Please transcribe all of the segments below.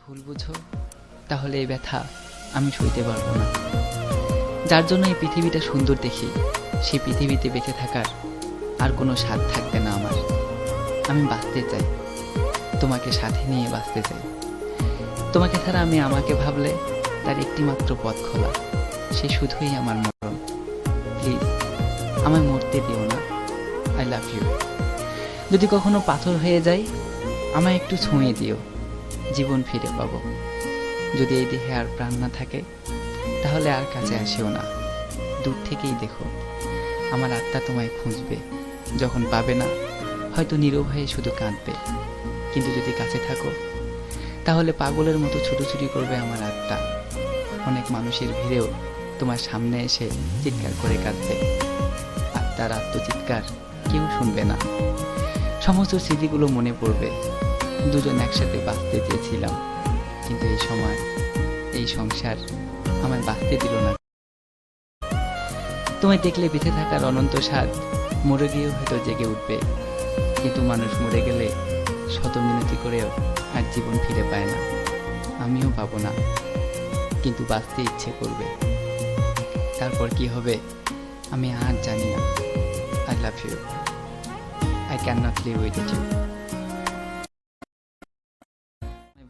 ভুল বুঝো তাহলে এই ব্যথা আমি সইতে পারবো না। যার জন্য এই পৃথিবীটা সুন্দর দেখি সেই পৃথিবীতে বেঁচে থাকার আর কোনো স্বাদ থাকবে না আমার। আমি বাঁচতে চাই, তোমাকে সাথে নিয়ে বাঁচতে চাই। তোমাকে ছাড়া আমি আমাকে ভাবলে তার একটি মাত্র পথ খোলা, সে শুধুই আমার মরণ। প্লিজ আমায় মরতে দিও না। I love you. যদি কখনো পাথর হয়ে যাই আমায় একটু ছুঁয়ে দিও, জীবন ফিরে পাবো। যদি এই দেহে আর প্রাণ না থাকে তাহলে আর কাছে আসিও না, দূর থেকেই দেখো। আমার আত্মা তোমায় খুঁজবে, যখন পাবে না হয়তো নীরব হয়ে শুধু কাঁদবে। কিন্তু যদি কাছে থাকো তাহলে পাগলের মতো ছুটোছুটি করবে আমার আত্মা। অনেক মানুষের ভিড়েও তোমার সামনে এসে চিৎকার করে কাঁদবে। আত্মার আত্মচিৎকার কেউ শুনবে না। সমস্ত স্মৃতিগুলো মনে পড়বে। দুজন একসাথে বাঁচতে চেয়েছিলাম, কিন্তু এই সময় এই সংসার আমায় বাঁচতে দিল না। তোমায় দেখলে বেঁচে থাকার অনন্ত স্বাদ মরে গিয়েও হয়তো জেগে উঠবে। কিন্তু মানুষ মরে গেলে শত মিনতি করেও আর জীবন ফিরে পায় না। আমিও পাবো না, কিন্তু বাঁচতে ইচ্ছে করবে। তারপর কি হবে আমি আর জানি না। I love you. I can not live with you.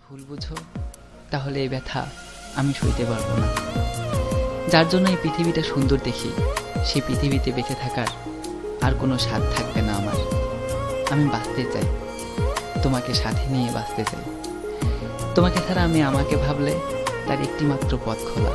ভুল বুঝো তাহলে এই ব্যথা আমি সইতে পারবো না। যার জন্য এই পৃথিবীটা সুন্দর দেখি সেই পৃথিবীতে বেঁচে থাকার আর কোনো স্বাদ থাকবে না আমার। আমি বাঁচতে চাই, তোমাকে সাথে নিয়ে বাঁচতে চাই। তোমাকে ছাড়া আমি আমাকে ভাবলে তার একটি মাত্র পথ খোলা,